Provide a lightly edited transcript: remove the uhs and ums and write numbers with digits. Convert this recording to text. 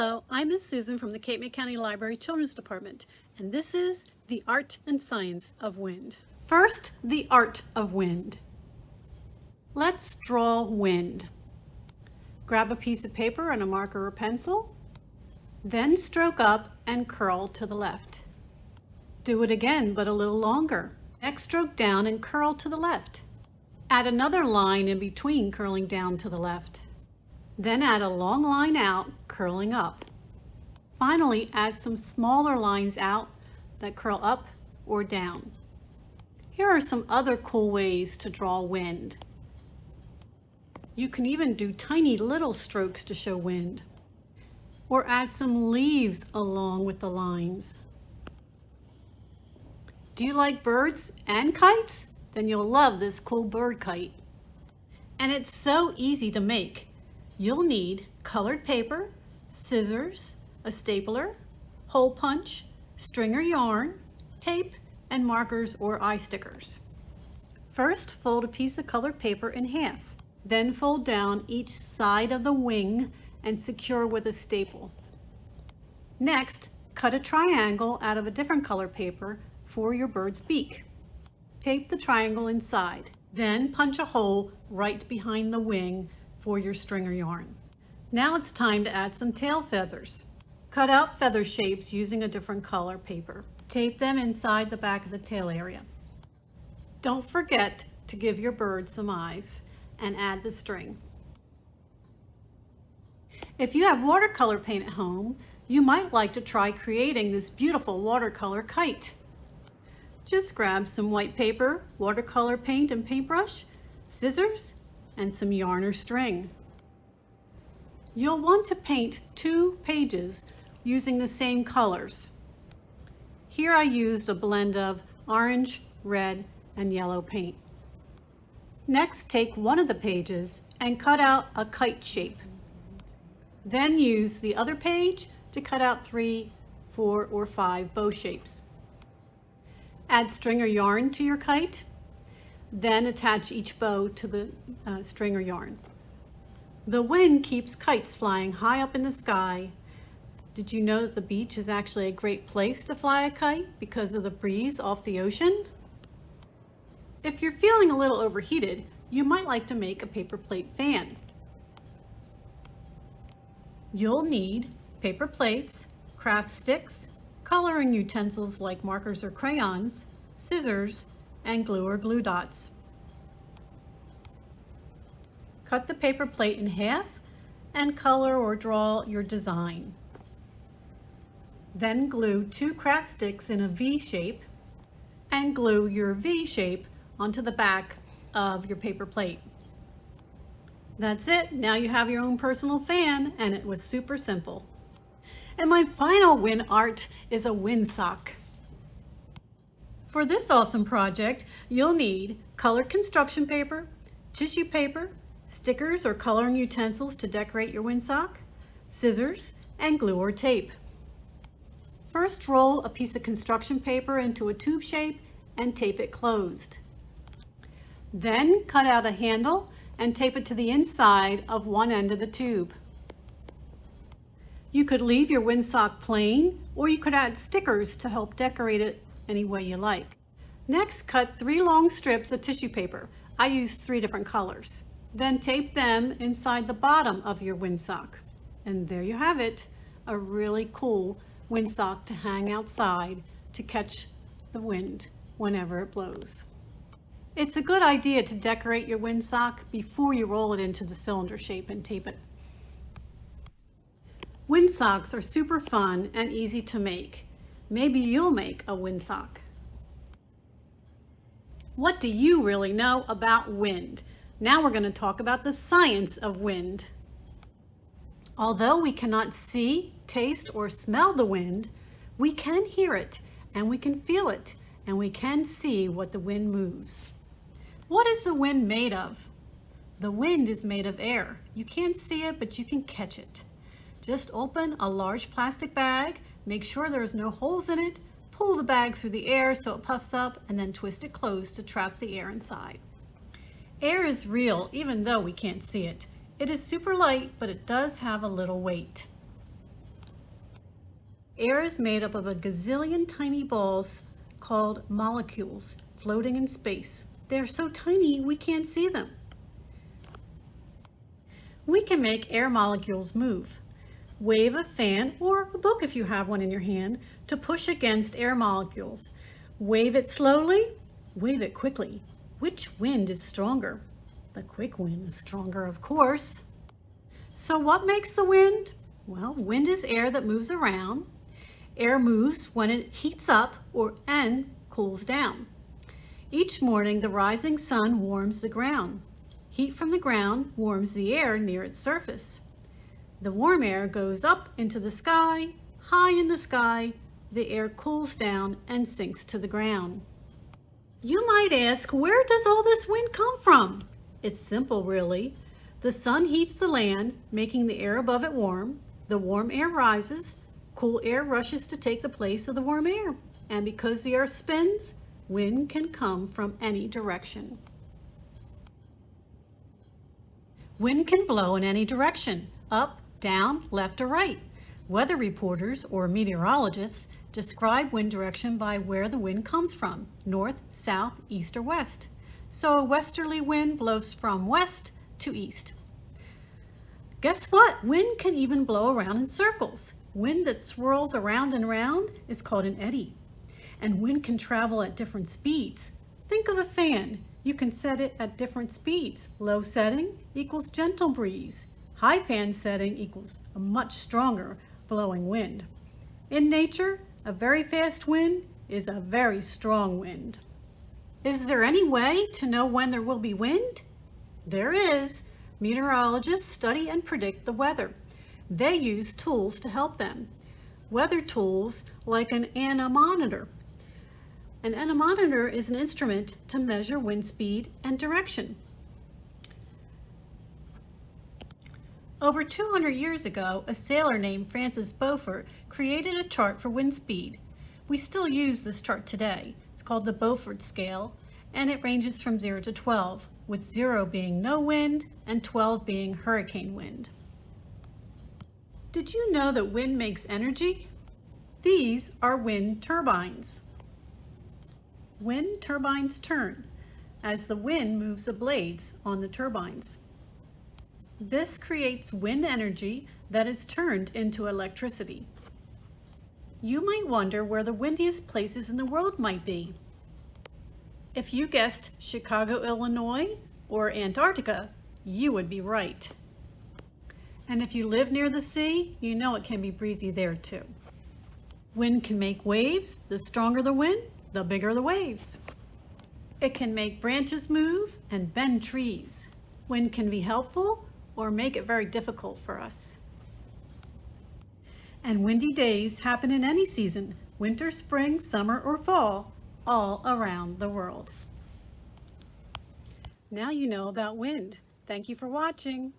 Hello, I'm Miss Susan from the Cape May County Library Children's Department, and this is The Art and Science of Wind. First, the art of wind. Let's draw wind. Grab a piece of paper and a marker or pencil, then stroke up and curl to the left. Do it again, but a little longer. Next, stroke down and curl to the left. Add another line in between, curling down to the left. Then add a long line out, curling up. Finally, add some smaller lines out that curl up or down. Here are some other cool ways to draw wind. You can even do tiny little strokes to show wind, or add some leaves along with the lines. Do you like birds and kites? Then you'll love this cool bird kite. And it's so easy to make. You'll need colored paper, scissors, a stapler, hole punch, string or yarn, tape, and markers or eye stickers. First, fold a piece of colored paper in half. Then fold down each side of the wing and secure with a staple. Next, cut a triangle out of a different color paper for your bird's beak. Tape the triangle inside. Then punch a hole right behind the wing for your string or yarn. Now it's time to add some tail feathers. Cut out feather shapes using a different color paper. Tape them inside the back of the tail area. Don't forget to give your bird some eyes and add the string. If you have watercolor paint at home, you might like to try creating this beautiful watercolor kite. Just grab some white paper, watercolor paint and paintbrush, scissors, and some yarn or string. You'll want to paint 2 pages using the same colors. Here I used a blend of orange, red, and yellow paint. Next, take one of the pages and cut out a kite shape. Then use the other page to cut out 3, 4, or 5 bow shapes. Add string or yarn to your kite. Then attach each bow to the string or yarn. The wind keeps kites flying high up in the sky. Did you know that the beach is actually a great place to fly a kite because of the breeze off the ocean? If you're feeling a little overheated, you might like to make a paper plate fan. You'll need paper plates, craft sticks, coloring utensils like markers or crayons, scissors, and glue or glue dots. Cut the paper plate in half and color or draw your design. Then glue 2 craft sticks in a V shape and glue your V shape onto the back of your paper plate. That's it. Now you have your own personal fan, and it was super simple. And my final wind art is a windsock. For this awesome project, you'll need colored construction paper, tissue paper, stickers or coloring utensils to decorate your windsock, scissors, and glue or tape. First, roll a piece of construction paper into a tube shape and tape it closed. Then cut out a handle and tape it to the inside of one end of the tube. You could leave your windsock plain, or you could add stickers to help decorate it any way you like. Next, cut 3 long strips of tissue paper. I used 3 different colors. Then tape them inside the bottom of your windsock. And there you have it, a really cool windsock to hang outside to catch the wind whenever it blows. It's a good idea to decorate your windsock before you roll it into the cylinder shape and tape it. Windsocks are super fun and easy to make. Maybe you'll make a windsock. What do you really know about wind? Now we're going to talk about the science of wind. Although we cannot see, taste, or smell the wind, we can hear it, and we can feel it, and we can see what the wind moves. What is the wind made of? The wind is made of air. You can't see it, but you can catch it. Just open a large plastic bag, make sure there's no holes in it, pull the bag through the air so it puffs up, and then twist it closed to trap the air inside. Air is real even though we can't see it. It is super light, but it does have a little weight. Air is made up of a gazillion tiny balls called molecules floating in space. They're so tiny we can't see them. We can make air molecules move. Wave a fan or a book if you have one in your hand to push against air molecules. Wave it slowly, wave it quickly. Which wind is stronger? The quick wind is stronger, of course. So what makes the wind? Well, wind is air that moves around. Air moves when it heats up and cools down. Each morning, the rising sun warms the ground. Heat from the ground warms the air near its surface. The warm air goes up into the sky. High in the sky, the air cools down and sinks to the ground. You might ask, where does all this wind come from? It's simple, really. The sun heats the land, making the air above it warm. The warm air rises. Cool air rushes to take the place of the warm air. And because the earth spins, wind can come from any direction. Wind can blow in any direction, up, down, left, or right. Weather reporters or meteorologists describe wind direction by where the wind comes from, north, south, east, or west. So a westerly wind blows from west to east. Guess what? Wind can even blow around in circles. Wind that swirls around and around is called an eddy. And wind can travel at different speeds. Think of a fan. You can set it at different speeds. Low setting equals gentle breeze. High fan setting equals a much stronger blowing wind. In nature, a very fast wind is a very strong wind. Is there any way to know when there will be wind? There is. Meteorologists study and predict the weather. They use tools to help them. Weather tools like an anemometer. An anemometer is an instrument to measure wind speed and direction. Over 200 years ago, a sailor named Francis Beaufort created a chart for wind speed. We still use this chart today. It's called the Beaufort scale, and it ranges from 0 to 12, with 0 being no wind and 12 being hurricane wind. Did you know that wind makes energy? These are wind turbines. Wind turbines turn as the wind moves the blades on the turbines. This creates wind energy that is turned into electricity. You might wonder where the windiest places in the world might be. If you guessed Chicago, Illinois, or Antarctica, you would be right. And if you live near the sea, you know it can be breezy there too. Wind can make waves. The stronger the wind, the bigger the waves. It can make branches move and bend trees. Wind can be helpful or make it very difficult for us. And windy days happen in any season, winter, spring, summer, or fall, all around the world. Now you know about wind. Thank you for watching.